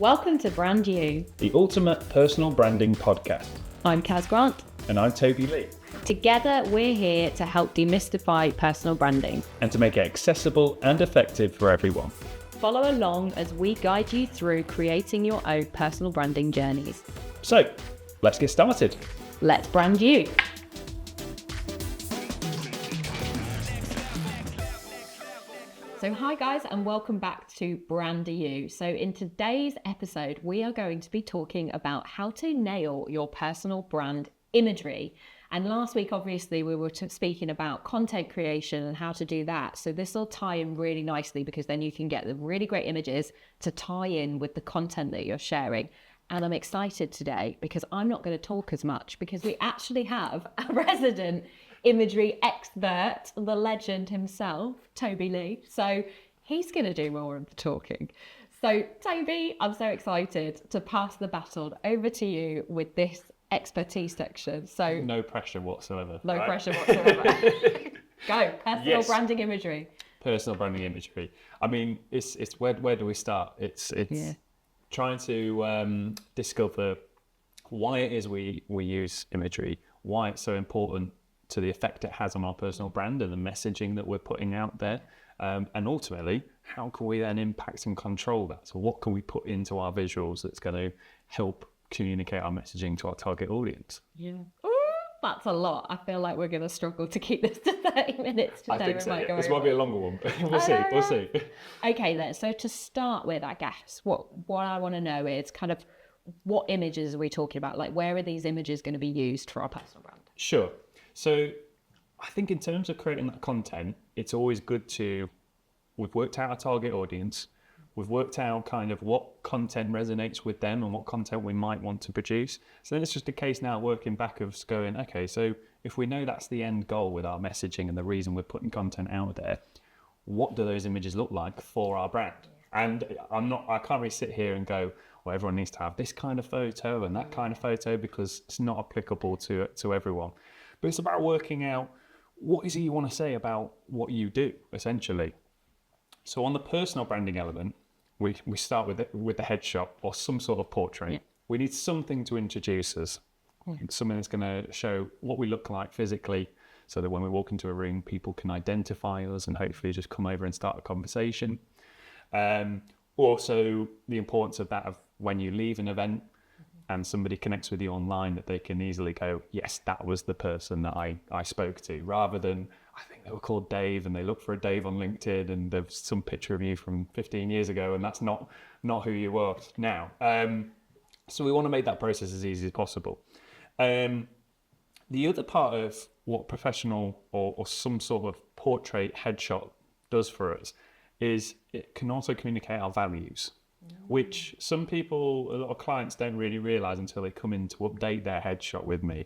Welcome to Brand You, the ultimate personal branding podcast. I'm Kaz Grant. And I'm Toby Lee. Together, we're here to help demystify personal branding and to make it accessible and effective for everyone. Follow along as we guide you through creating your own personal branding journeys. So, let's get started. Let's brand you. So hi guys, and welcome back to Brand You. So in today's episode, we are going to be talking about how to nail your personal brand imagery. And last week, obviously, we were speaking about content creation and how to do that. So this will tie in really nicely because then you can get the really great images to tie in with the content that you're sharing. And I'm excited today because I'm not going to talk as much because we actually have a resident imagery expert, the legend himself, Toby Lee. So he's going to do more of the talking. So Toby, I'm so excited to pass the baton over to you with this expertise section. So no pressure whatsoever. No pressure whatsoever. Go, personal branding imagery. Personal branding imagery. I mean, it's where do we start? It's trying to discover why it is we use imagery, why it's so important to the effect it has on our personal brand and the messaging that we're putting out there. And ultimately, how can we then impact and control that? So what can we put into our visuals that's going to help communicate our messaging to our target audience? Yeah. Ooh, that's a lot. I feel like we're going to struggle to keep this to 30 minutes today. I think so, yeah. This might be a longer one, but we'll see. Okay then, so to start with, I guess, what I want to know is kind of what images are we talking about? Like, where are these images going to be used for our personal brand? Sure. So I think in terms of creating that content, it's always good we've worked out our target audience, we've worked out kind of what content resonates with them and what content we might want to produce. So then it's just a case now working back of going, okay, so if we know that's the end goal with our messaging and the reason we're putting content out there, what do those images look like for our brand? And I can't really sit here and go, well, everyone needs to have this kind of photo and that kind of photo because it's not applicable to everyone. But it's about working out what is it you want to say about what you do, essentially. So on the personal branding element, we start with the headshot or some sort of portrait. Yeah. We need something to introduce us. Something that's going to show what we look like physically so that when we walk into a room, people can identify us and hopefully just come over and start a conversation. Also, the importance of that of when you leave an event, and somebody connects with you online, that they can easily go, yes, that was the person that I spoke to, rather than, I think they were called Dave and they look for a Dave on LinkedIn and there's some picture of you from 15 years ago and that's not who you are now. So we want to make that process as easy as possible. The other part of what professional or some sort of portrait headshot does for us is it can also communicate our values. Which some people, a lot of clients don't really realise until they come in to update their headshot with me,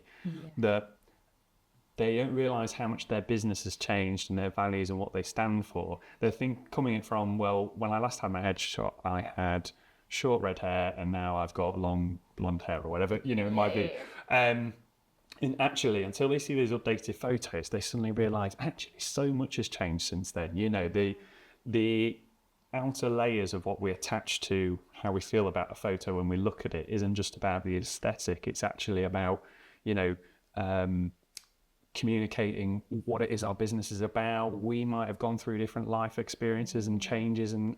that they don't realise how much their business has changed and their values and what they stand for. They think coming in from, well, when I last had my headshot, I had short red hair and now I've got long blonde hair or whatever, it might be. And actually, until they see these updated photos, they suddenly realise, actually, so much has changed since then. The outer layers of what we attach to how we feel about a photo when we look at it isn't just about the aesthetic. It's actually about, communicating what it is our business is about. We might have gone through different life experiences and changes and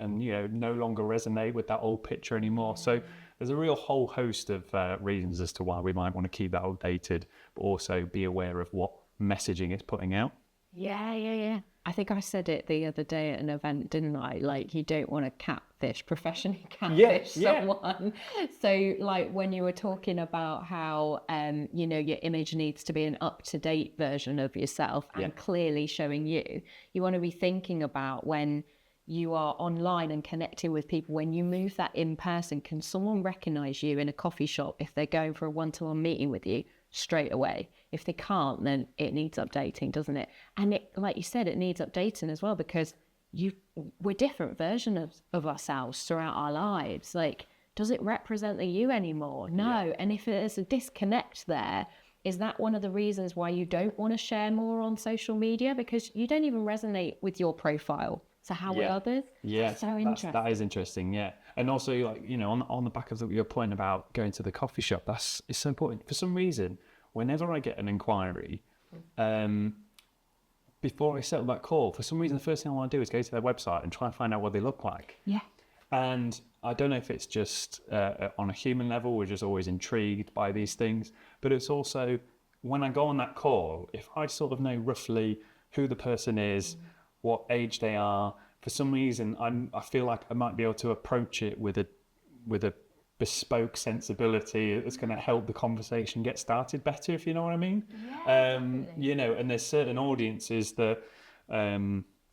no longer resonate with that old picture anymore. So there's a real whole host of reasons as to why we might want to keep that updated, but also be aware of what messaging it's putting out. Yeah. I think I said it the other day at an event, didn't I? Like, you don't want to professionally catfish someone. So, like, when you were talking about how, your image needs to be an up-to-date version of yourself and clearly showing you want to be thinking about when you are online and connecting with people, when you move that in person, can someone recognize you in a coffee shop if they're going for a one-to-one meeting with you straight away? If they can't, then it needs updating, doesn't it? And it, like you said, it needs updating as well because we're different versions of ourselves throughout our lives. Like, does it represent the you anymore? No. Yeah. And if there's a disconnect there, is that one of the reasons why you don't want to share more on social media? Because you don't even resonate with your profile So how would others? Yeah, So interesting. that is interesting. Yeah, and also like on the back of your point about going to the coffee shop, it's so important. For some reason, whenever I get an inquiry, before I settle that call, for some reason the first thing I want to do is go to their website and try and find out what they look like. Yeah. And I don't know if it's just on a human level, we're just always intrigued by these things, but it's also when I go on that call, if I sort of know roughly who the person is, what age they are, for some reason I feel like I might be able to approach it with a bespoke sensibility that's going to help the conversation get started better, if you know what I mean. Yeah, And there's certain audiences that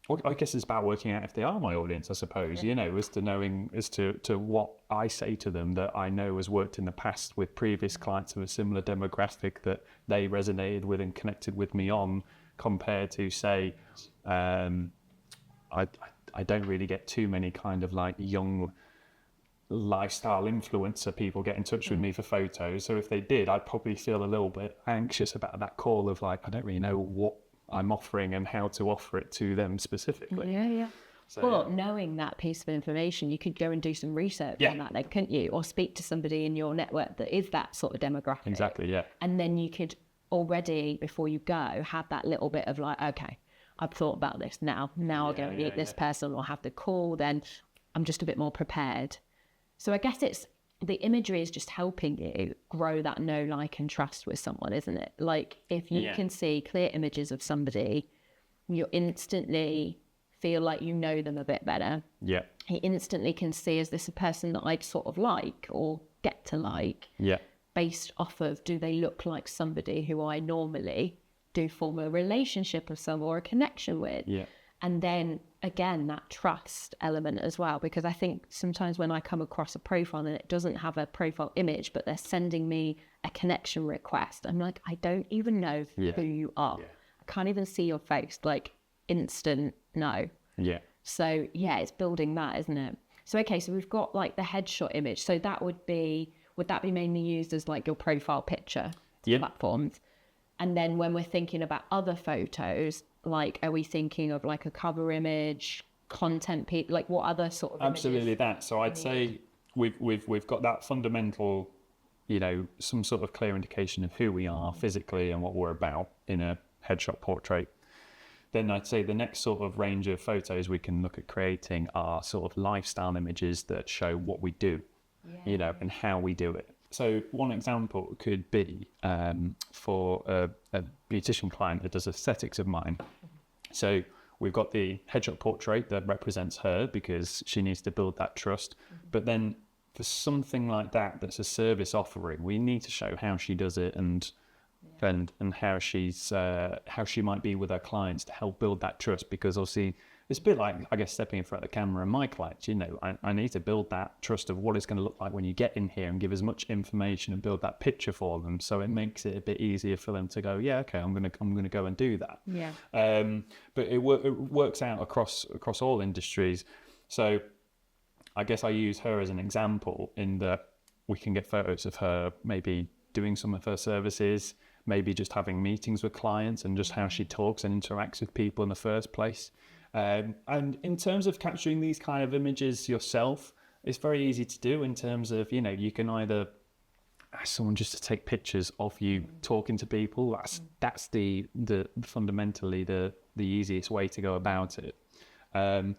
well, I guess it's about working out if they are my audience, I suppose, as to knowing as to what I say to them that I know has worked in the past with previous clients of a similar demographic that they resonated with and connected with me on, compared to, say, I don't really get too many kind of like young lifestyle influencer people get in touch with me for photos. So if they did, I'd probably feel a little bit anxious about that call of like, I don't really know what I'm offering and how to offer it to them specifically. Yeah. So, well, knowing that piece of information, you could go and do some research on that then, couldn't you? Or speak to somebody in your network that is that sort of demographic. Exactly, yeah. And then you could already, before you go, have that little bit of like, okay, I've thought about this now. I'll go and meet this person or have the call, then I'm just a bit more prepared. So I guess the imagery is just helping you grow that know, like, and trust with someone, isn't it? Like, if you can see clear images of somebody, you instantly feel like you know them a bit better. Yeah. You instantly can see, is this a person that I'd sort of like or get to like? Yeah. Based off of, do they look like somebody who I normally do form a relationship of some or a connection with? Yeah. And then again, that trust element as well, because I think sometimes when I come across a profile and it doesn't have a profile image, but they're sending me a connection request, I'm like, I don't even know who you are. Yeah. I can't even see your face, like instant no. Yeah. So yeah, it's building that, isn't it? So, okay, so we've got like the headshot image. So that would that be mainly used as like your profile picture platforms? And then when we're thinking about other photos, like, are we thinking of like a cover image, content piece, like what other sort of Absolutely images? that. So I'd say we've got that fundamental, some sort of clear indication of who we are physically and what we're about in a headshot portrait. Then I'd say the next sort of range of photos we can look at creating are sort of lifestyle images that show what we do, and how we do it. So one example could be for a beautician client that does aesthetics of mine. So we've got the headshot portrait that represents her because she needs to build that trust. But then for something like that, that's a service offering, we need to show how she does it and how she might be with her clients to help build that trust, because obviously it's a bit like, I guess, stepping in front of the camera and my clients, I need to build that trust of what it's going to look like when you get in here and give as much information and build that picture for them. So it makes it a bit easier for them to go, yeah, okay, I'm going to go and do that. Yeah. But it works out across all industries. So I guess I use her as an example in that we can get photos of her maybe doing some of her services, maybe just having meetings with clients and just how she talks and interacts with people in the first place. And in terms of capturing these kind of images yourself, it's very easy to do in terms of, you can either ask someone just to take pictures of you talking to people. That's the fundamentally the easiest way to go about it. And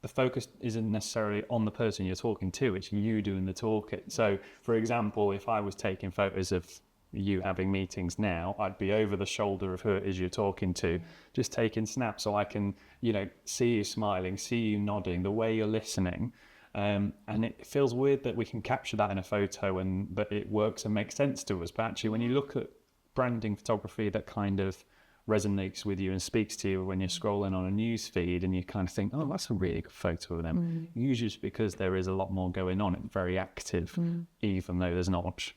the focus isn't necessarily on the person you're talking to, it's you doing the talking. So, for example, if I was taking photos of you having meetings now, I'd be over the shoulder of who it is you're talking to, just taking snaps so I can, see you smiling, see you nodding, the way you're listening. And it feels weird that we can capture that in a photo and that it works and makes sense to us. But actually, when you look at branding photography that kind of resonates with you and speaks to you when you're scrolling on a news feed and you kind of think, oh, that's a really good photo of them. Usually it's because there is a lot more going on. It's very active, even though there's not much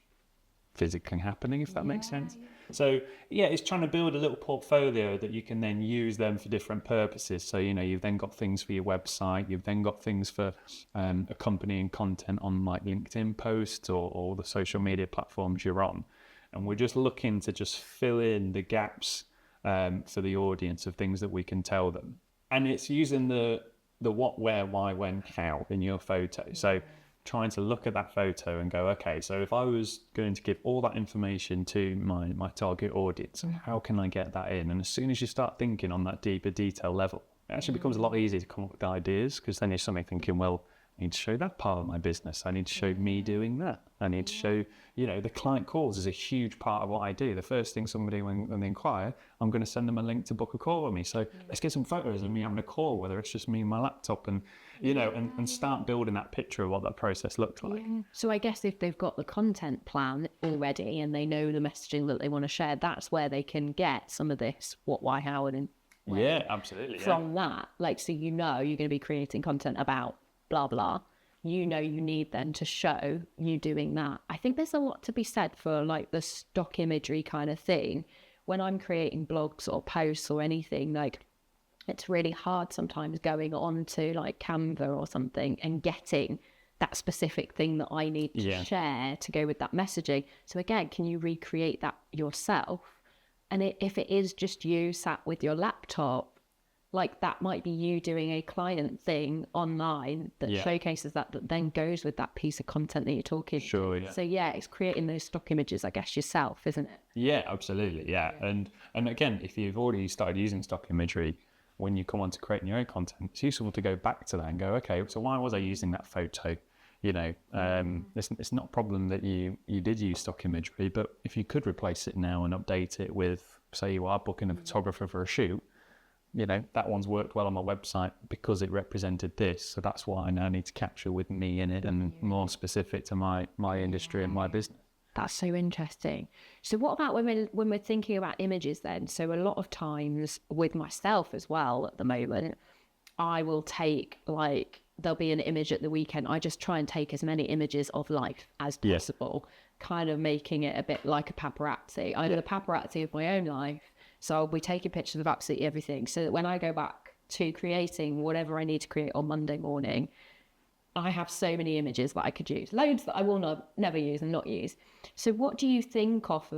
physically happening, if that makes sense. So it's trying to build a little portfolio that you can then use them for different purposes. So you've then got things for your website, you've then got things for accompanying content on like LinkedIn posts or the social media platforms you're on, and we're just looking to just fill in the gaps for the audience of things that we can tell them. And it's using the what, where, why, when, how in your photo. So trying to look at that photo and go, okay, so if I was going to give all that information to my target audience, how can I get that in? And as soon as you start thinking on that deeper detail level, it actually becomes a lot easier to come up with ideas, because then you're suddenly thinking, well, I need to show that part of my business. I need to show me doing that. I need to show, the client calls is a huge part of what I do. The first thing somebody, when they inquire, I'm going to send them a link to book a call with me. So let's get some photos of me having a call, whether it's just me and my laptop, and, and start building that picture of what that process looks like. Yeah. So I guess if they've got the content plan already and they know the messaging that they want to share, that's where they can get some of this what, why, how, and when. Yeah, absolutely. From that, so you're going to be creating content about blah blah, you need then to show you doing that. I think there's a lot to be said for the stock imagery kind of thing. When I'm creating blogs or posts or anything, it's really hard sometimes going on to Canva or something and getting that specific thing that I need to share to go with that messaging. So again, can you recreate that yourself? And if it is just you sat with your laptop, that might be you doing a client thing online that showcases that then goes with that piece of content that you're talking. Sure, yeah. So it's creating those stock images, I guess, yourself, isn't it? Yeah, absolutely, yeah. And again, if you've already started using stock imagery, when you come on to creating your own content, it's useful to go back to that and go, okay, so why was I using that photo? It's not a problem that you did use stock imagery, but if you could replace it now and update it with, say you are booking a photographer for a shoot, that one's worked well on my website because it represented this. So that's what I now need to capture with me in it, and more specific to my industry and my business. That's so interesting. So what about when we're thinking about images then? So a lot of times with myself as well at the moment, I will take there'll be an image at the weekend. I just try and take as many images of life as possible, kind of making it a bit like a paparazzi. I'm the paparazzi of my own life. So I'll be taking pictures of absolutely everything, so that when I go back to creating whatever I need to create on Monday morning, I have so many images that I could use. Loads that I will never use and not use. So what do you think of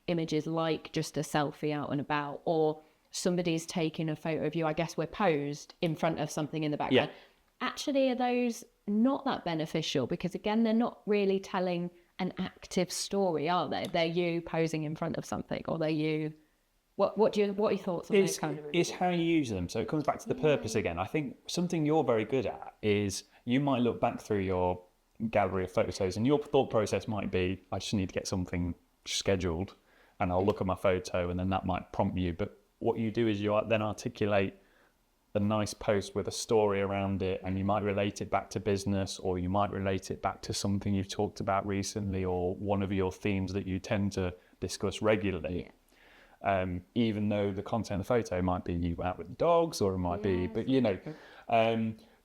images like just a selfie out and about, or somebody's taking a photo of you, I guess we're posed in front of something in the background. Yeah. Actually, are those not that beneficial? Because again, they're not really telling an active story, are they? They're you posing in front of something, or they're you... What are your thoughts on those kind of images? It's how you use them. So it comes back to the purpose again. I think something you're very good at is you might look back through your gallery of photos and your thought process might be, I just need to get something scheduled and I'll look at my photo, and then that might prompt you. But what you do is you then articulate a nice post with a story around it, and you might relate it back to business, or you might relate it back to something you've talked about recently, or one of your themes that you tend to discuss regularly. Yeah. Even though the content of the photo might be you out with the dogs, or it might be, but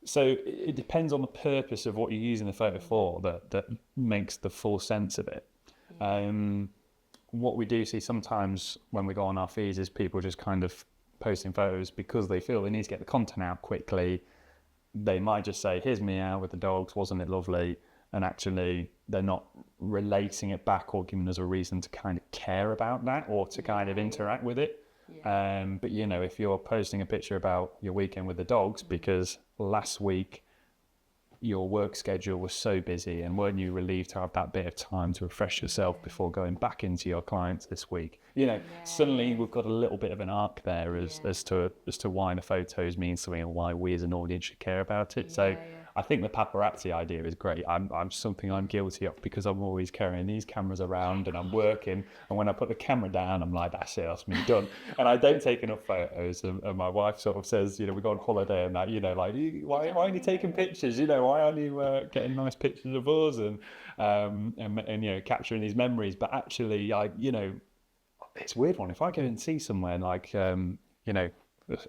so it depends on the purpose of what you're using the photo for that makes the full sense of it. What we do see sometimes when we go on our feeds is people just kind of posting photos because they feel they need to get the content out quickly. They might just say, here's me out with the dogs, wasn't it lovely? And actually they're not relating it back or giving us a reason to kind of care about that or to kind of interact with it. Yeah. But if you're posting a picture about your weekend with the dogs because last week your work schedule was so busy, and weren't you relieved to have that bit of time to refresh yourself before going back into your clients this week? Suddenly we've got a little bit of an arc there as to why the photos mean something and why we as an audience should care about it. I think the paparazzi idea is great. I'm something I'm guilty of because I'm always carrying these cameras around and I'm working, and when I put the camera down, I'm like, that's it, that's me done. And I don't take enough photos. And my wife sort of says, we go on holiday and that, why aren't you taking pictures? Why aren't you getting nice pictures of us and capturing these memories? But actually, it's a weird one. If I go and see somewhere like, a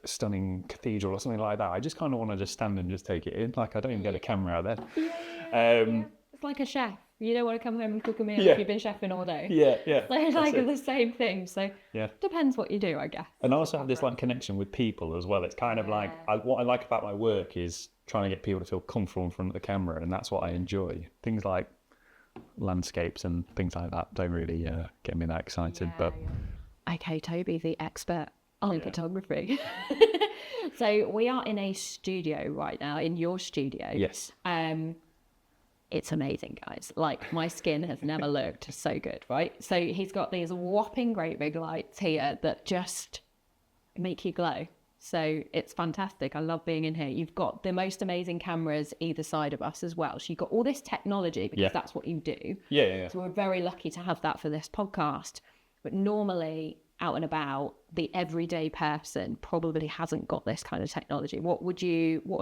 stunning cathedral or something like that, I just kind of want to just stand and just take it in. I don't even get a camera out there. It's like a chef. You don't want to come home and cook a meal if you've been chefing all day. It's like the same thing. So depends what you do, I guess. And I also have this connection with people as well. It's kind of what I like about my work is trying to get people to feel comfortable in front of the camera, and that's what I enjoy. Things like landscapes and things like that don't really get me that excited. Okay, Toby, the expert on photography. So we are in a studio right now, in your studio. Yes. It's amazing, guys. Like, my skin has never looked so good, right? So he's got these whopping great big lights here that just make you glow. So it's fantastic. I love being in here. You've got the most amazing cameras either side of us as well. So you've got all this technology because that's what you do. Yeah. So we're very lucky to have that for this podcast. But normally, out and about, the everyday person probably hasn't got this kind of technology. What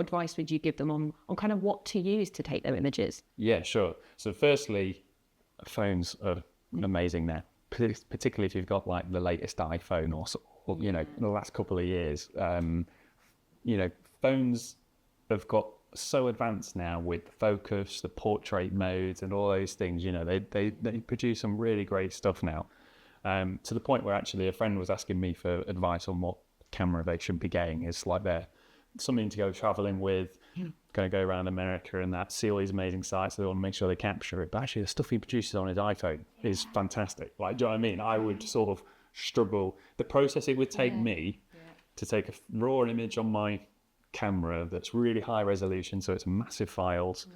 advice would you give them on kind of what to use to take their images? Yeah, sure. So firstly, phones are amazing now, particularly if you've got like the latest iPhone or you know, the last couple of years. You know, phones have got so advanced now with the focus, the portrait modes and all those things. You know, they produce some really great stuff now. To the point where actually a friend was asking me for advice on what camera they should be getting. It's like they're something to go traveling with, going to go around America and that, see all these amazing sites. They want to make sure they capture it. But actually the stuff he produces on his iPhone is fantastic. Like, do you know what I mean? I would sort of struggle. The process it would take me to take a raw image on my camera that's really high resolution, so it's massive files,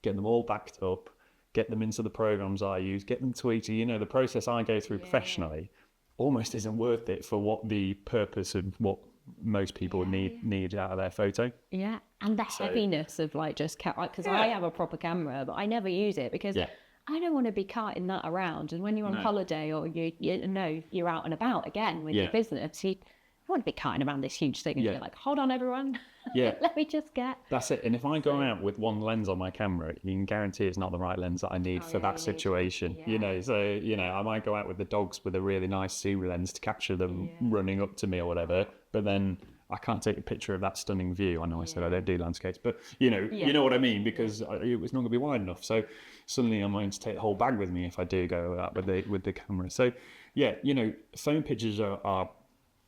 get them all backed up, get them into the programs I use, get them tweeted. You know, the process I go through professionally almost isn't worth it for what the purpose of what most people need out of their photo. Yeah, and the heaviness of like just because I have a proper camera, but I never use it because I don't want to be carting that around. And when you're on holiday or you know you're out and about again with your business, you want to be carting around this huge thing and you're like, hold on, everyone. Let me just get. That's it. And if I go out with one lens on my camera, you can guarantee it's not the right lens that I need for that situation. You know, so you know, I might go out with the dogs with a really nice zoom lens to capture them running up to me or whatever, but then I can't take a picture of that stunning view. I know I said I don't do landscapes, but you know what I mean, because it's not going to be wide enough. So suddenly I'm going to take the whole bag with me if I do go out with the camera. So yeah, you know, phone pictures are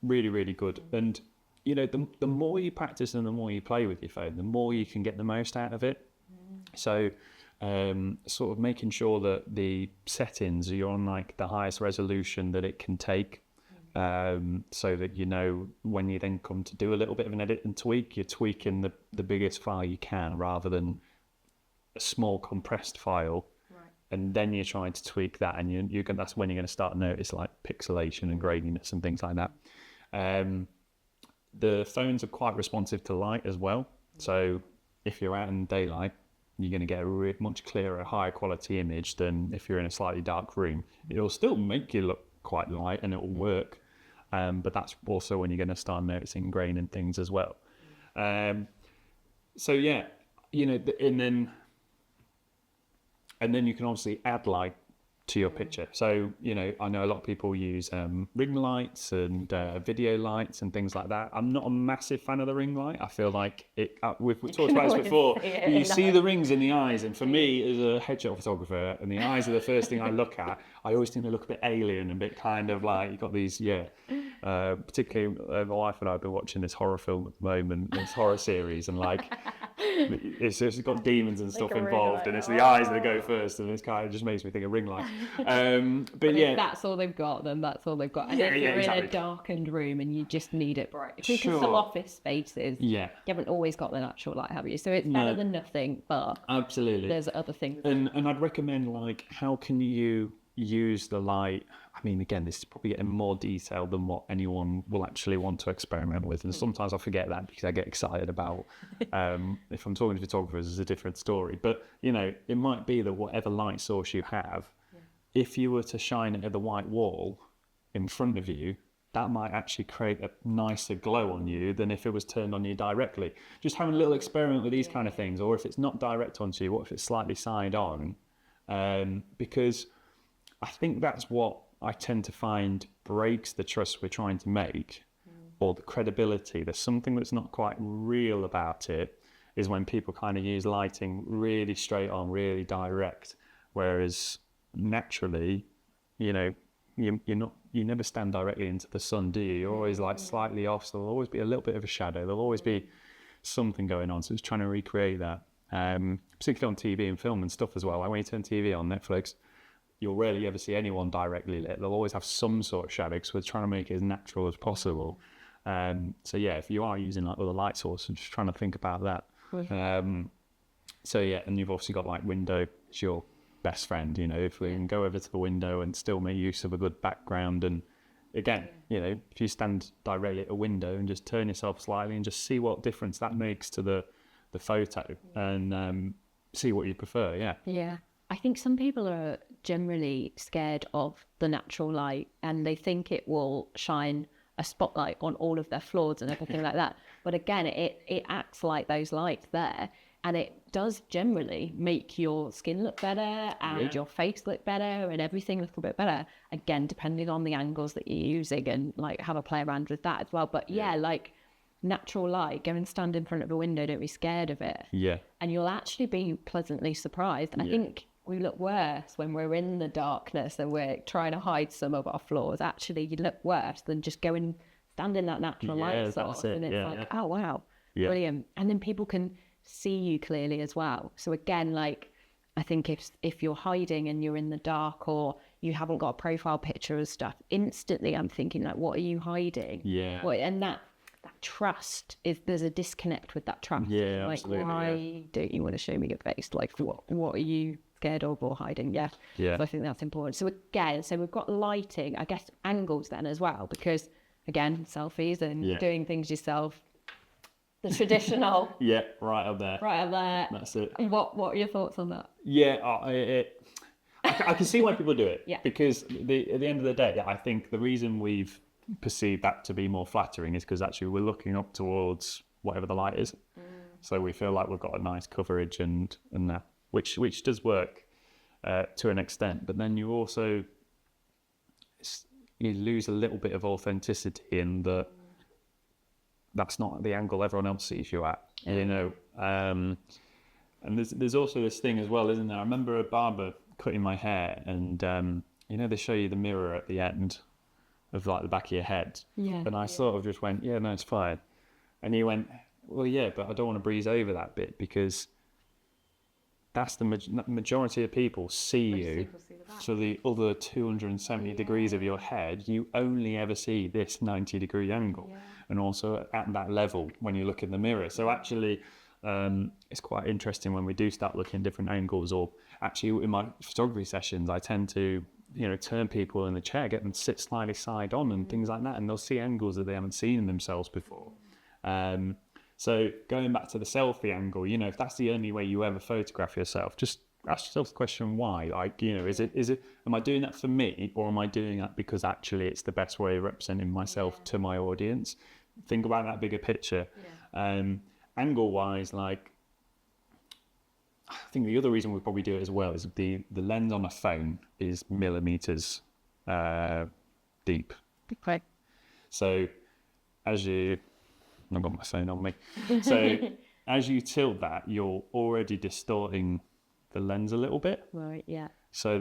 really, really good. And you know, the more you practice and the more you play with your phone, the more you can get the most out of it. So sort of making sure that the settings are on like the highest resolution that it can take. So that, you know, when you then come to do a little bit of an edit and tweak, you're tweaking the biggest file you can rather than a small compressed file. And then you're trying to tweak that, and that's when you're going to start to notice like pixelation and graininess and things like that. The phones are quite responsive to light as well. So if you're out in daylight, you're going to get a much clearer, higher quality image than if you're in a slightly dark room. It'll still make you look quite light and it will work. But that's also when you're going to start noticing grain and things as well. So yeah, you know, and then you can obviously add light to your picture. So, you know, I know a lot of people use ring lights and video lights and things like that. I'm not a massive fan of the ring light. I feel like we've talked about this before. You see the rings in the eyes, and for me as a headshot photographer, and the eyes are the first thing I look at, I always think they look a bit alien, a bit kind of like, you've got these, particularly my wife and I have been watching this horror film at the moment, this horror series, and like, it's got demons and stuff involved, and it's the eyes that go first, and this kind of just makes me think of ring light. But if that's all they've got, then that's all they've got. And if you're in a darkened room and you just need it bright, because some office spaces, you haven't always got the natural light, have you? So it's better than nothing, but absolutely there's other things. And I'd recommend, like, how can you use the light? I mean, again, this is probably getting more detailed than what anyone will actually want to experiment with, and sometimes I forget that because I get excited about if I'm talking to photographers, it's a different story. But you know, it might be that whatever light source you have, if you were to shine it at the white wall in front of you, that might actually create a nicer glow on you than if it was turned on you directly. Just having a little experiment with these kind of things, or if it's not direct onto you, what if it's slightly side on? Because I think that's what I tend to find breaks the trust we're trying to make, or the credibility. There's something that's not quite real about it, is when people kind of use lighting really straight on, really direct, whereas naturally, you know, you never stand directly into the sun, do you? You're always like slightly off, so there'll always be a little bit of a shadow. There'll always be something going on. So it's trying to recreate that, particularly on TV and film and stuff as well. Like when you turn TV on Netflix, you'll rarely ever see anyone directly lit. They'll always have some sort of shadow, because we're trying to make it as natural as possible. So yeah, if you are using like other light sources, I'm just trying to think about that. So yeah, and you've obviously got like window as your best friend, you know, if we can go over to the window and still make use of a good background. And again, you know, if you stand directly at a window and just turn yourself slightly and just see what difference that makes to the photo, and see what you prefer. Yeah. I think some people are generally scared of the natural light, and they think it will shine a spotlight on all of their flaws and everything like that. But again, it acts like those lights there, and it does generally make your skin look better and your face look better and everything a little bit better. Again, depending on the angles that you're using, and like have a play around with that as well. But like natural light, go and stand in front of a window, don't be scared of it. And you'll actually be pleasantly surprised. I think we look worse when we're in the darkness and we're trying to hide some of our flaws. Actually, you look worse than just go and stand in that natural light source. And it's like, oh, wow, brilliant. And then people can see you clearly as well. So again, like, I think if you're hiding and you're in the dark, or you haven't got a profile picture and stuff, instantly I'm thinking, like, what are you hiding? And that trust there's a disconnect with that trust. Like, absolutely. Why don't you want to show me your face? Like, what are you scared of or hiding? So I think that's important. So again, we've got lighting, I guess, angles then as well, because again, selfies and doing things yourself, the traditional right up there, that's it. What are your thoughts on that? I can see why people do it, because at the end of the day, I think the reason we've perceived that to be more flattering is because actually we're looking up towards whatever the light is, so we feel like we've got a nice coverage and that, which does work to an extent. But then you also lose a little bit of authenticity in that's not the angle everyone else sees you at, you know. And there's also this thing as well, isn't there? I remember a barber cutting my hair, and you know, they show you the mirror at the end of like the back of your head, and I sort of just went, no, it's fine. And he went, well, yeah, but I don't want to breeze over that bit, because that's the majority of people see you for the other 270 degrees of your head. You only ever see this 90-degree angle, and also at that level when you look in the mirror. So actually, it's quite interesting when we do start looking at different angles, or actually in my photography sessions, I tend to, you know, turn people in the chair, get them to sit slightly side on and things like that, and they'll see angles that they haven't seen in themselves before. So going back to the selfie angle, you know, if that's the only way you ever photograph yourself, just ask yourself the question, why? Like, you know, is it am I doing that for me, or am I doing that because actually it's the best way of representing myself to my audience? Think about that bigger picture. Angle wise, like, I think the other reason we probably do it as well is the lens on a phone is millimeters deep. Okay. So I've got my phone on me. So as you tilt that, you're already distorting the lens a little bit. Right, yeah. So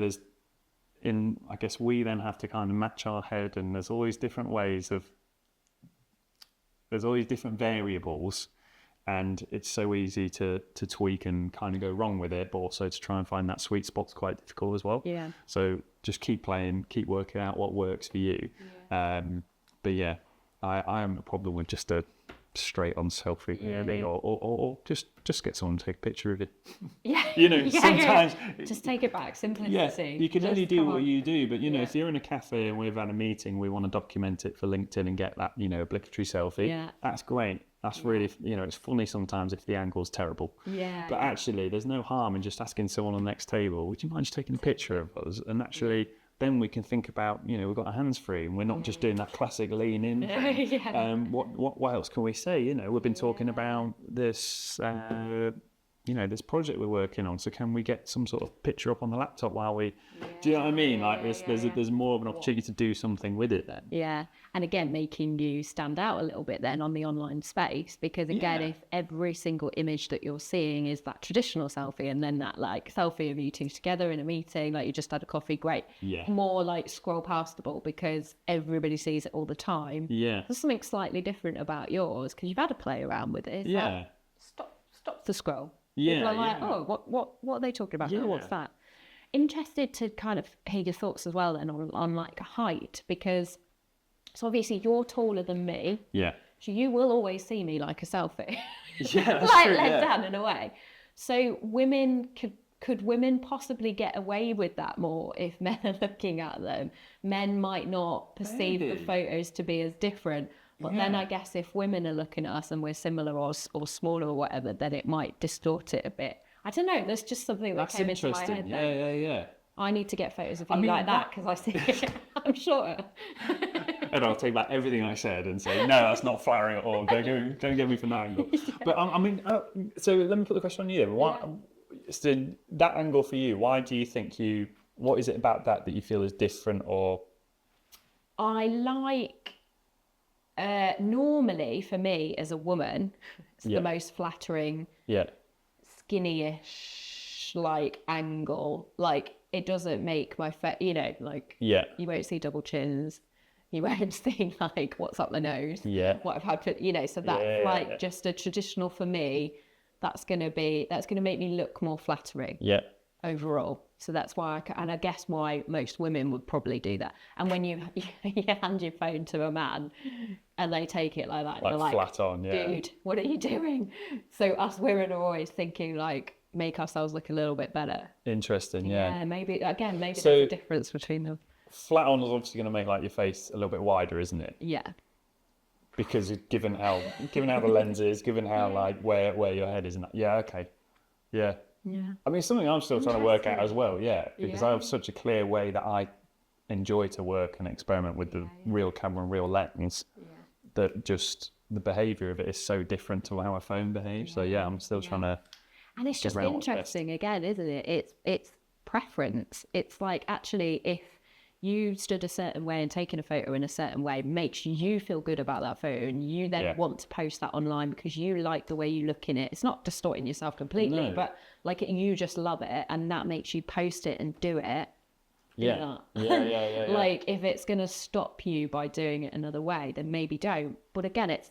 I guess we then have to kind of match our head, and there's all these different variables, and it's so easy to tweak and kind of go wrong with it, but also to try and find that sweet spot's quite difficult as well. So just keep playing, keep working out what works for you. But yeah, I am a problem with just a straight on selfie, or just get someone to take a picture of it. You know, sometimes just take it back, simplicity. You can only do what you do, but you know, if you're in a cafe and we've had a meeting, we want to document it for LinkedIn and get that, you know, obligatory selfie. That's great. That's really, you know, it's funny sometimes if the angle's terrible. But actually, there's no harm in just asking someone on the next table, would you mind just taking a picture of us? And actually, then we can think about, you know, we've got our hands free and we're not just doing that classic lean in thing. What else can we say? You know, we've been talking about this, you know, this project we're working on. So can we get some sort of picture up on the laptop while we, do you know what I mean? Like there's more of an opportunity to do something with it then. Yeah. And again, making you stand out a little bit then on the online space, because again, if every single image that you're seeing is that traditional selfie, and then that like selfie of you two together in a meeting, like you just had a coffee, great. More like scroll pastable, because everybody sees it all the time. There's something slightly different about yours, because you've had to play around with it. Stop the scroll. People are like, oh, what are they talking about? Oh, what's that? Interested to kind of hear your thoughts as well then on like height, because So obviously you're taller than me. Yeah. So you will always see me like a selfie. Yeah, that's like true. led Yeah. down in a way. So women could women possibly get away with that more if men are looking at them? Men might not perceive the Maybe. photos to be as different. But then Yeah. I guess if women are looking at us and we're similar or smaller or whatever, then it might distort it a bit. I don't know. There's just something that That's came into my interesting. head. Yeah, Then. yeah. I need to get photos of you mean, like that because I see I'm shorter. And I'll take back everything I said and say, no, that's not flattering at all. Don't get me from that angle. But I mean, so let me put the question on you. Why, so that angle for you, why do you think what is it about that you feel is different or? I like, normally for me as a woman, it's the most flattering, skinny-ish, like, angle. Like, it doesn't make my face, like, you won't see double chins. You won't see, like, what's up the nose. What I've had for, so that's just a traditional for me. That's going to make me look more flattering. Overall. So that's why and I guess why most women would probably do that. And when you hand your phone to a man and they take it like that, like you're like, flat on, dude, what are you doing? So us women are always thinking like, make ourselves look a little bit better. Interesting, yeah. Maybe there's a difference between them. Flat on is obviously going to make like your face a little bit wider, isn't it? Yeah. Because given how the lens is, given how like where your head is, and that. Yeah, okay, yeah. I mean, something I'm still trying to work out as well. Yeah, because I have such a clear way that I enjoy to work and experiment with the real camera and real lens. That just the behaviour of it is so different to how a phone behaves. So I'm still trying to. And it's just interesting again, isn't it? It's preference. It's like actually if you stood a certain way and taken a photo in a certain way makes you feel good about that photo and you then want to post that online because you like the way you look in it. It's not distorting yourself completely, but like you just love it and that makes you post it and do it. Yeah. Like if it's going to stop you by doing it another way, then maybe don't. But again, it's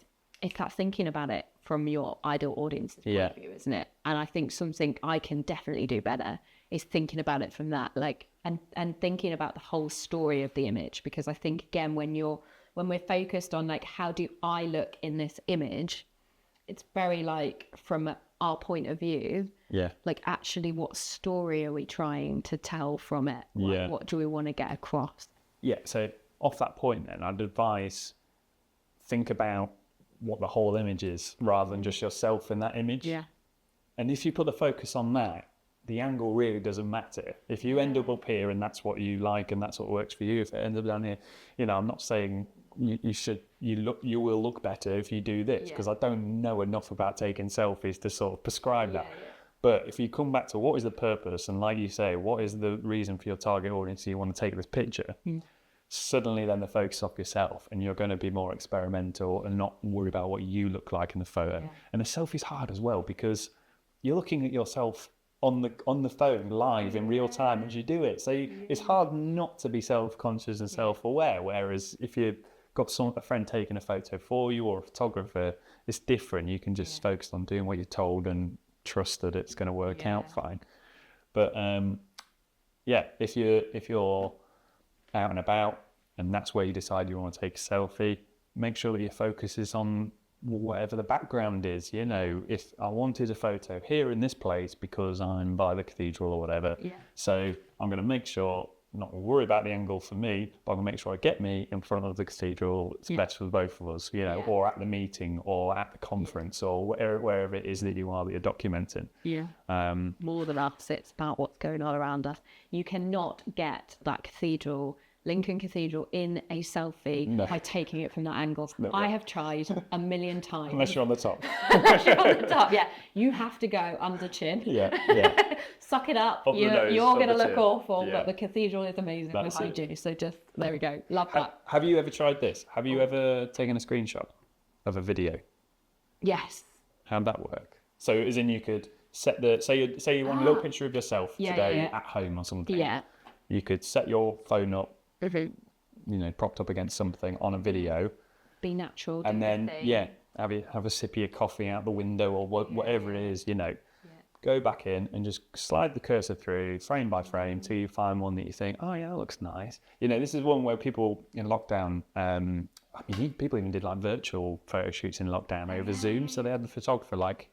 that thinking about it from your ideal audience's point of view, isn't it? And I think something I can definitely do better is thinking about it from that, like, and thinking about the whole story of the image. Because I think, again, when we're focused on, like, how do I look in this image, it's very, like, from our point of view, like, actually, what story are we trying to tell from it? What do we want to get across? Yeah, so off that point then, I'd advise think about what the whole image is rather than just yourself in that image. And if you put the focus on that, the angle really doesn't matter. If you end up here and that's what you like and that's what works for you, if it ends up down here, I'm not saying you will look better if you do this because I don't know enough about taking selfies to sort of prescribe that. But if you come back to what is the purpose and like you say, what is the reason for your target audience you want to take this picture, suddenly then the focus off yourself and you're going to be more experimental and not worry about what you look like in the photo. And the selfie's hard as well because you're looking at yourself on the phone live in real time as you do it. So it's hard not to be self-conscious and self-aware. Whereas if you've got a friend taking a photo for you or a photographer, it's different. You can just focus on doing what you're told and trust that it's going to work out fine. But if you're out and about and that's where you decide you want to take a selfie, make sure that your focus is on whatever the background is. If I wanted a photo here in this place because I'm by the cathedral or whatever, so I'm going to make sure not worry about the angle for me, but I'm going to make sure I get me in front of the cathedral. It's best for both of us, or at the meeting or at the conference or wherever it is that you are that you're documenting. More than us, it's about what's going on around us. You cannot get that cathedral, Lincoln Cathedral, in a selfie by taking it from that angle. I have tried a million times. Unless you're on the top. Unless you're on the top, You have to go under chin. Suck it up. You're going to look awful, but the cathedral is amazing behind you. So just, there we go. Love that. Have you ever tried this? Have you ever taken a screenshot of a video? Yes. How'd that work? So as in you could set say you want a little picture of yourself today at home or something. You could set your phone up, propped up against something on a video. Be natural. And then, have a sip of your coffee out the window or whatever it is, go back in and just slide the cursor through frame by frame till you find one that you think, oh yeah, that looks nice. You know, this is one where people in lockdown, people even did like virtual photo shoots in lockdown over Zoom. So they had the photographer like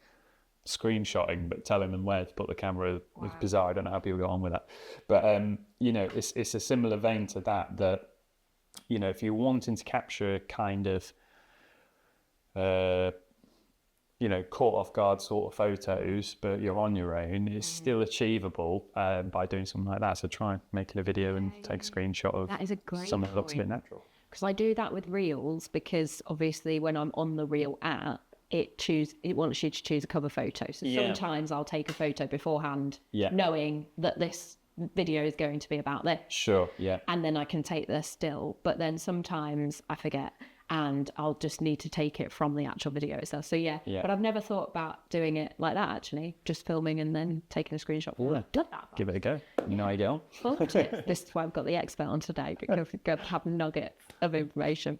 screenshotting, but telling them where to put the camera. It was bizarre. I don't know how people got on with that. But, you know, it's a similar vein to that, you know, if you're wanting to capture kind of, you know, caught off guard sort of photos, but you're on your own, it's still achievable by doing something like that. So try making a video and take a screenshot of that is a great something that looks a bit natural. Because I do that with Reels, because obviously when I'm on the Reel app, it wants you to choose a cover photo. So sometimes I'll take a photo beforehand, knowing that this video is going to be about this. Sure, yeah. And then I can take the still. But then sometimes I forget, and I'll just need to take it from the actual video itself. So yeah. But I've never thought about doing it like that, actually. Just filming and then taking a screenshot. Yeah. Done that. Give it a go. You know how you get on. This is why I've got the expert on today, because we go have nuggets of information.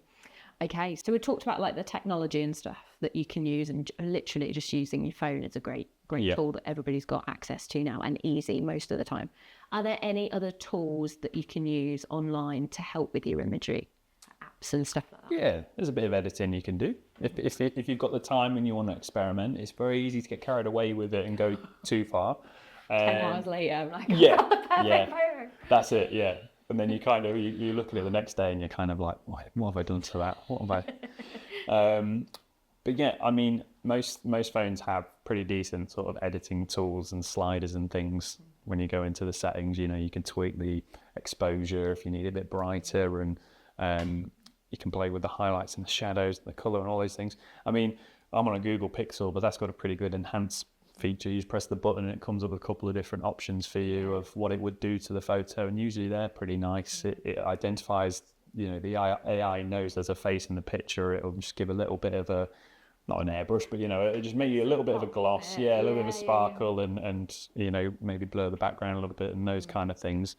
Okay, so we talked about like the technology and stuff that you can use, and literally just using your phone is a great tool that everybody's got access to now, and easy most of the time. Are there any other tools that you can use online to help with your imagery? Apps and stuff like that? Yeah, there's a bit of editing you can do. If you've got the time and you want to experiment, it's very easy to get carried away with it and go too far. 10 hours later, I'm like, that's it, yeah. And then you kind of, you look at it the next day and you're kind of like, what have I done to that? What have I? But yeah, I mean, most phones have pretty decent sort of editing tools and sliders and things. When you go into the settings, you know, you can tweak the exposure if you need it a bit brighter, and you can play with the highlights and the shadows and the color and all those things. I mean, I'm on a Google Pixel, but that's got a pretty good enhance feature. You just press the button and it comes up with a couple of different options for you of what it would do to the photo, and usually they're pretty nice. It identifies, you know, the AI knows there's a face in the picture. It'll just give a little bit of a, not an airbrush, but, you know, it'll just make you a little bit of a gloss, a little bit of a sparkle, and you know, maybe blur the background a little bit and those kind of things.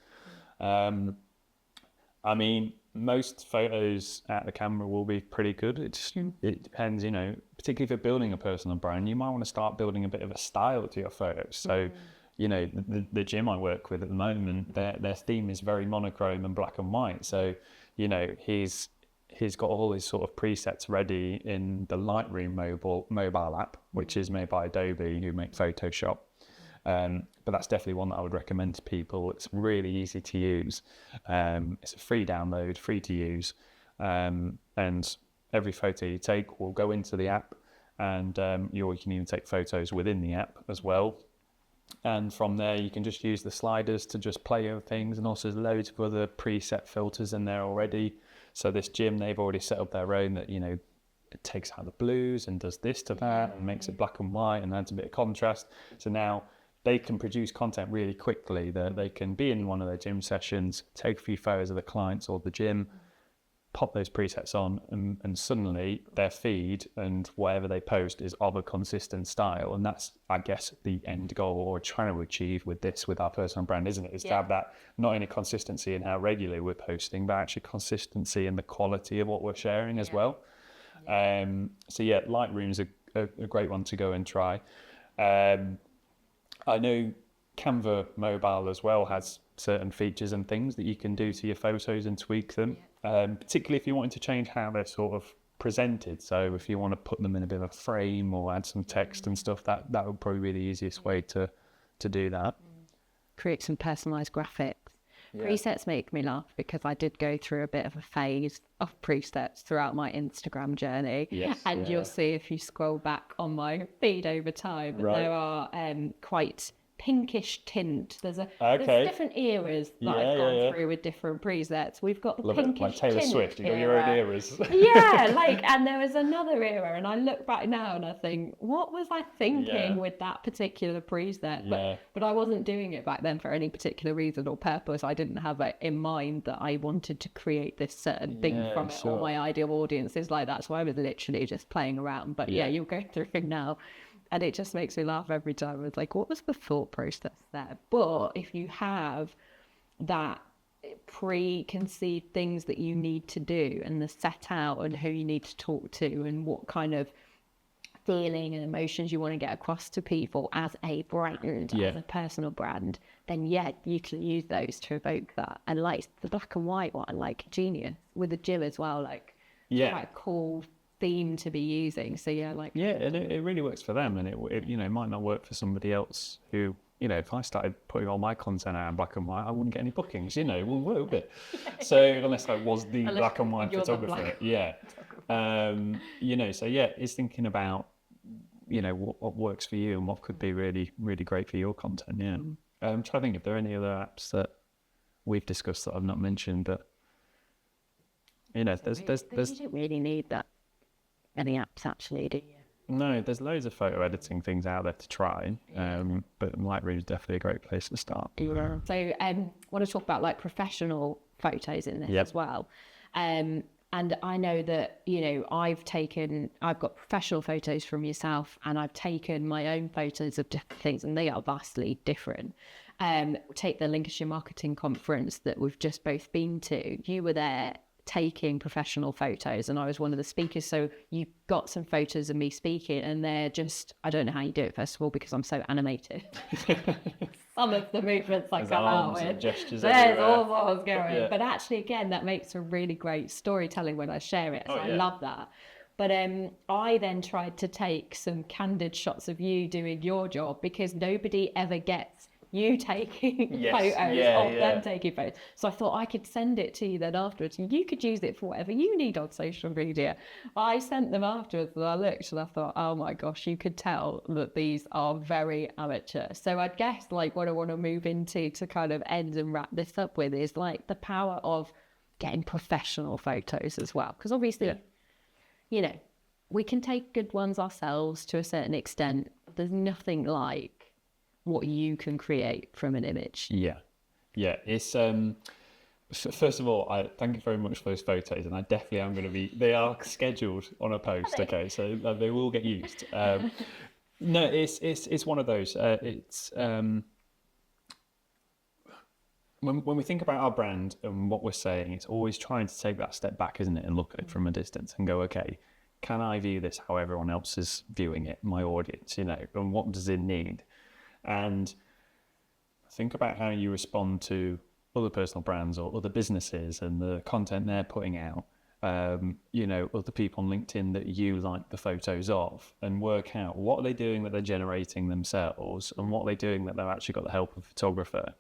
I mean, most photos at the camera will be pretty good. It depends, you know, particularly if you're building a personal brand, you might want to start building a bit of a style to your photos. So, you know, the gym I work with at the moment, their theme is very monochrome and black and white. So, you know, he's got all his sort of presets ready in the Lightroom mobile app, which is made by Adobe, who make Photoshop. But that's definitely one that I would recommend to people. It's really easy to use. It's a free download, free to use, and every photo you take will go into the app, and you can even take photos within the app as well. And from there, you can just use the sliders to just play over things, and also there's loads of other preset filters in there already. So this gym, they've already set up their own that, you know, it takes out the blues and does this to that and makes it black and white and adds a bit of contrast. So now they can produce content really quickly. They can be in one of their gym sessions, take a few photos of the clients or the gym, pop those presets on, and suddenly their feed and whatever they post is of a consistent style. And that's, I guess, the end goal or trying to achieve with our personal brand, isn't it? Is to have that not only consistency in how regularly we're posting, but actually consistency in the quality of what we're sharing as well. So yeah, Lightroom's a great one to go and try. I know Canva Mobile as well has certain features and things that you can do to your photos and tweak them, particularly if you want to change how they're sort of presented. So if you want to put them in a bit of a frame or add some text and stuff, that would probably be the easiest way to do that. Create some personalised graphics. Presets make me laugh because I did go through a bit of a phase of presets throughout my Instagram journey. And you'll see if you scroll back on my feed over time, there are quite pinkish tint. There's different eras that I've gone through with different presets. We've got the pinkish like Taylor tint Swift, you got your own eras. And there was another era, and I look back now and I think, what was I thinking with that particular preset? But I wasn't doing it back then for any particular reason or purpose. I didn't have it in mind that I wanted to create this certain thing from it, or my ideal audience is like that. So I was literally just playing around. But you'll go through it now. And it just makes me laugh every time. It's like, what was the thought process there? But if you have that preconceived things that you need to do, and the set out and who you need to talk to and what kind of feeling and emotions you want to get across to people as a brand, as a personal brand, then you can use those to evoke that. And like the black and white one, like genius with the Jill as well, like quite a cool theme to be using. So and it really works for them, and it you know, might not work for somebody else who, you know, if I started putting all my content out in black and white, I wouldn't get any bookings, you know, it wouldn't work, would it? So unless I was the black and white photographer. You know, so it's thinking about, you know, what works for you and what could be really, really great for your content. I'm trying to think if there are any other apps that we've discussed that I've not mentioned, but you know, there's you don't really need that any apps actually, do you? No, there's loads of photo editing things out there to try, but Lightroom is definitely a great place to start. Yeah. So I want to talk about like professional photos in this as well. And I know that, you know, I've got professional photos from yourself, and I've taken my own photos of different things, and they are vastly different. Take the Lincolnshire Marketing Conference that we've just both been to. You were there taking professional photos, and I was one of the speakers, so you got some photos of me speaking, and they're just, I don't know how you do it, first of all, because I'm so animated. Some of the movements I come out with, gestures there's all sorts going, but actually again that makes a really great storytelling when I share it, so I love that. But I then tried to take some candid shots of you doing your job, because nobody ever gets you taking photos of them taking photos. So I thought I could send it to you then afterwards, and you could use it for whatever you need on social media. I sent them afterwards, and I looked and I thought, oh my gosh, you could tell that these are very amateur. So I guess like what I want to move into to kind of end and wrap this up with is like the power of getting professional photos as well. Because obviously, you know, we can take good ones ourselves to a certain extent. There's nothing like what you can create from an image. It's first of all, I thank you very much for those photos, and I definitely am going to be, they are scheduled on a post, okay, so they will get used. No, it's one of those, when we think about our brand and what we're saying, it's always trying to take that step back, isn't it, and look at it from a distance and go, okay, can I view this how everyone else is viewing it, my audience, you know, and what does it need? And think about how you respond to other personal brands or other businesses and the content they're putting out, you know, other people on LinkedIn that you like the photos of, and work out what are they doing that they're generating themselves, and what are they doing that they've actually got the help of a photographer.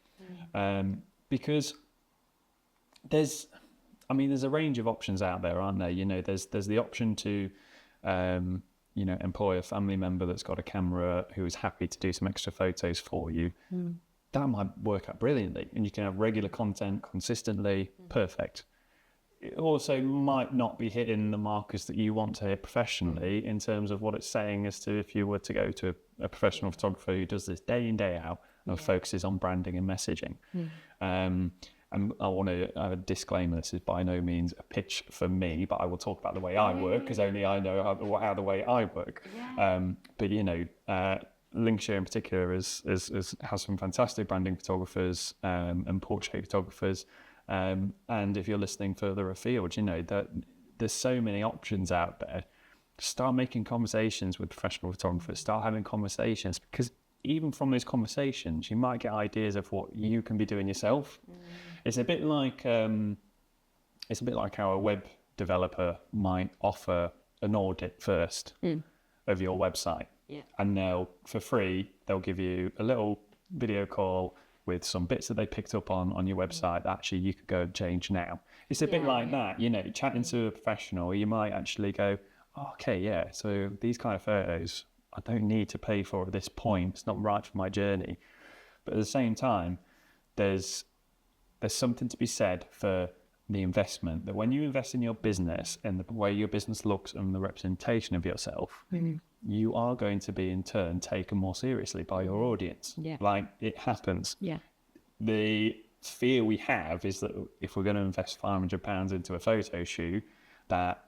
Because there's a range of options out there, aren't there? You know, there's the option to you know, employ a family member that's got a camera who is happy to do some extra photos for you. That might work out brilliantly, and you can have regular content consistently. Perfect. It also might not be hitting the markers that you want to hit professionally in terms of what it's saying as to if you were to go to a professional photographer who does this day in, day out and focuses on branding and messaging. And I want to have a disclaimer, this is by no means a pitch for me, but I will talk about the way I work, because only I know how the way I work. But, you know, Lincolnshire in particular has some fantastic branding photographers and portrait photographers. And if you're listening further afield, you know, that there's so many options out there. Start making conversations with professional photographers, start having conversations, because even from those conversations, you might get ideas of what you can be doing yourself. It's a bit like how a web developer might offer an audit first of your website, and for free they'll give you a little video call with some bits that they picked up on your website that actually you could go and change now. It's a bit like that, you know, chatting to a professional, you might actually go, okay, so these kind of photos I don't need to pay for at this point. It's not right for my journey. But at the same time, there's something to be said for the investment, that when you invest in your business and the way your business looks and the representation of yourself, you are going to be in turn taken more seriously by your audience. Like, it happens. The fear we have is that if we're going to invest £500 into a photo shoot, that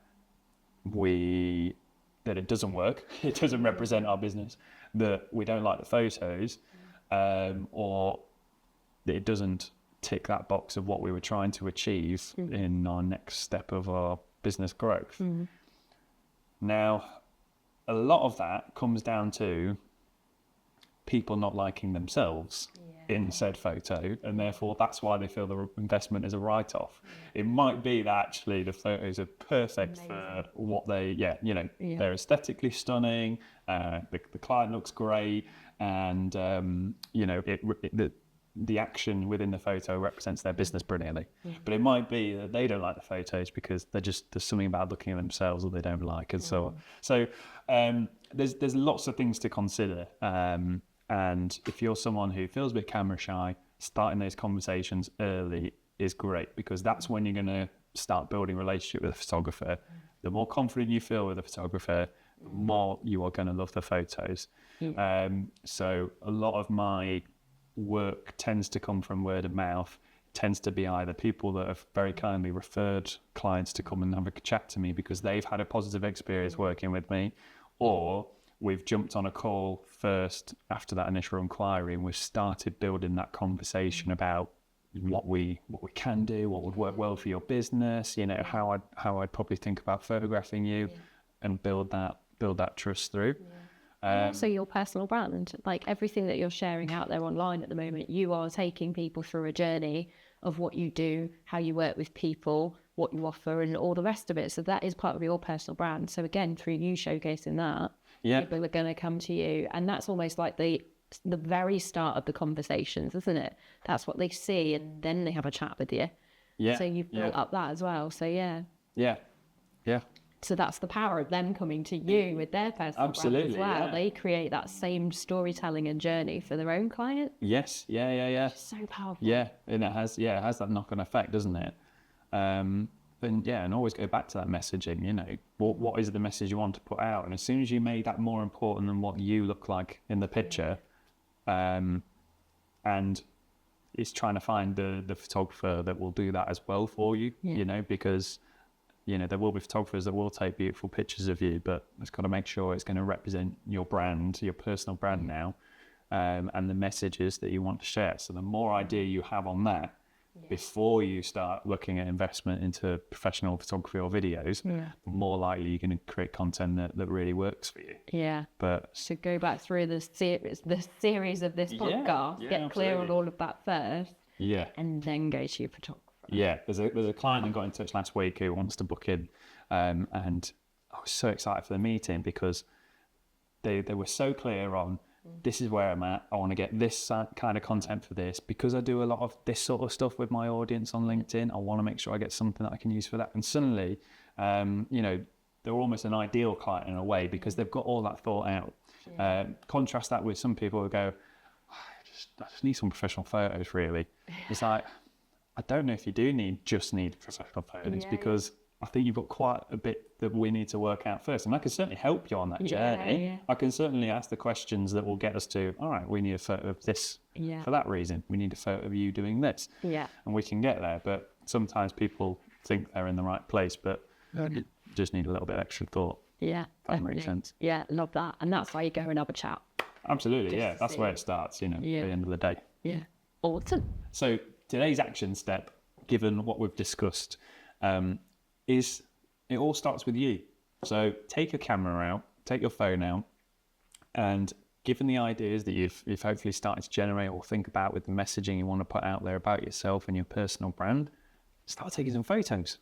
it doesn't work, it doesn't represent our business, that we don't like the photos, or that it doesn't tick that box of what we were trying to achieve in our next step of our business growth. Now, a lot of that comes down to people not liking themselves in said photo, and therefore that's why they feel the investment is a write-off. It might be that actually the photos are perfect for what they, they're aesthetically stunning, the client looks great, and the action within the photo represents their business brilliantly. But it might be that they don't like the photos because there's something about looking at themselves that they don't like, and so on. So there's lots of things to consider. And if you're someone who feels a bit camera shy, starting those conversations early is great, because that's when you're going to start building a relationship with a photographer. The more confident you feel with a photographer, the more you are going to love the photos. So a lot of my work tends to come from word of mouth, tends to be either people that have very kindly referred clients to come and have a chat to me because they've had a positive experience working with me, or we've jumped on a call first after that initial inquiry and we've started building that conversation about what we can do, what would work well for your business, how I'd probably think about photographing you, and build that trust through. Also your personal brand, like everything that you're sharing out there online at the moment, you are taking people through a journey of what you do, how you work with people, what you offer, and all the rest of it. So that is part of your personal brand. So again, through you showcasing that, people are going to come to you, and that's almost like the very start of the conversations, isn't it? That's what they see, and then they have a chat with you. So you've built up that as well. So yeah. So that's the power of them coming to you with their personal brand as well. They create that same storytelling and journey for their own client. Yes, It's so powerful. Yeah, and it has that knock-on effect, doesn't it? And always go back to that messaging. What is the message you want to put out? And as soon as you make that more important than what you look like in the picture, and it's trying to find the photographer that will do that as well for you. Because there will be photographers that will take beautiful pictures of you, but it's got to make sure it's going to represent your brand, your personal brand now, and the messages that you want to share. So the more idea you have on that, before you start looking at investment into professional photography or videos, the more likely you're going to create content that really works for you. But should go back through the series of this podcast, get clear on all of that first, and then go to your photographer. There's a client that got in touch last week who wants to book in, and I was so excited for the meeting because they were so clear on, this is where I'm at. I want to get this kind of content for this, because I do a lot of this sort of stuff with my audience on LinkedIn. I want to make sure I get something that I can use for that. And suddenly, they're almost an ideal client in a way, because they've got all that thought out. Contrast that with some people who go, I just need some professional photos, really. It's like, I don't know if you do need professional photos, because I think you've got quite a bit that we need to work out first. And I can certainly help you on that journey. I can certainly ask the questions that will get us to, all right, we need a photo of this for that reason. We need a photo of you doing this. And we can get there. But sometimes people think they're in the right place, but you just need a little bit of extra thought. That makes sense. Love that. And that's why you go and have a chat. Absolutely, that's where it starts, at the end of the day. Awesome. So today's action step, given what we've discussed, is it all starts with you. So take your camera out, take your phone out, and given the ideas that you've hopefully started to generate or think about with the messaging you want to put out there about yourself and your personal brand, start taking some photos.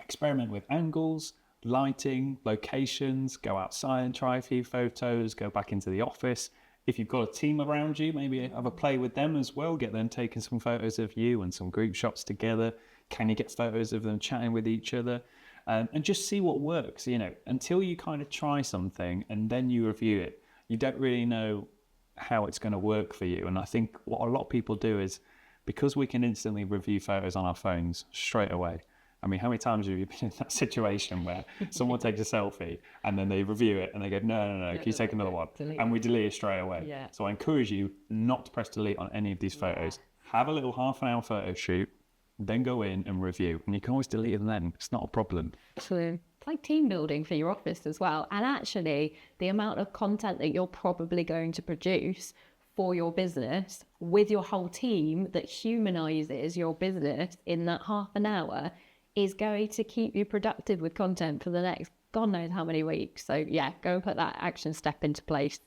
Experiment with angles, lighting, locations, go outside and try a few photos, go back into the office. If you've got a team around you, maybe have a play with them as well. Get them taking some photos of you and some group shots together. Can you get photos of them chatting with each other? And just see what works, until you kind of try something and then you review it. You don't really know how it's going to work for you. And I think what a lot of people do is, because we can instantly review photos on our phones straight away. I mean, how many times have you been in that situation where someone takes a selfie and then they review it and they go, no, can you take another one? And we delete it straight away. So I encourage you not to press delete on any of these photos. Have a little half-an-hour photo shoot, then go in and review. And you can always delete them then. It's not a problem. True. It's like team building for your office as well. And actually, the amount of content that you're probably going to produce for your business with your whole team that humanizes your business in that half an hour is going to keep you productive with content for the next God knows how many weeks. So yeah, go and put that action step into place.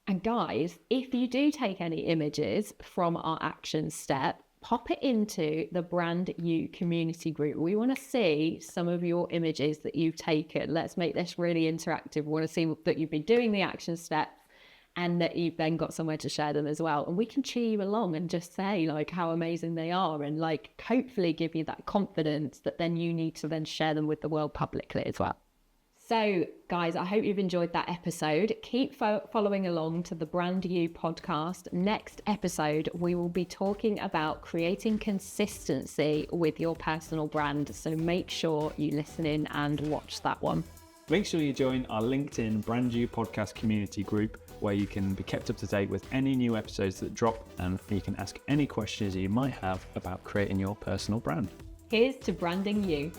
And guys, if you do take any images from our action step, pop it into the Brand You community group. We want to see some of your images that you've taken. Let's make this really interactive. We want to see that you've been doing the action step and that you've then got somewhere to share them as well. And we can cheer you along and just say like how amazing they are, and like hopefully give you that confidence that then you need to then share them with the world publicly as well. So guys, I hope you've enjoyed that episode. Keep following along to the Brand You podcast. Next episode, we will be talking about creating consistency with your personal brand. So make sure you listen in and watch that one. Make sure you join our LinkedIn Brand You podcast community group, where you can be kept up to date with any new episodes that drop, and you can ask any questions you might have about creating your personal brand. Here's to branding you.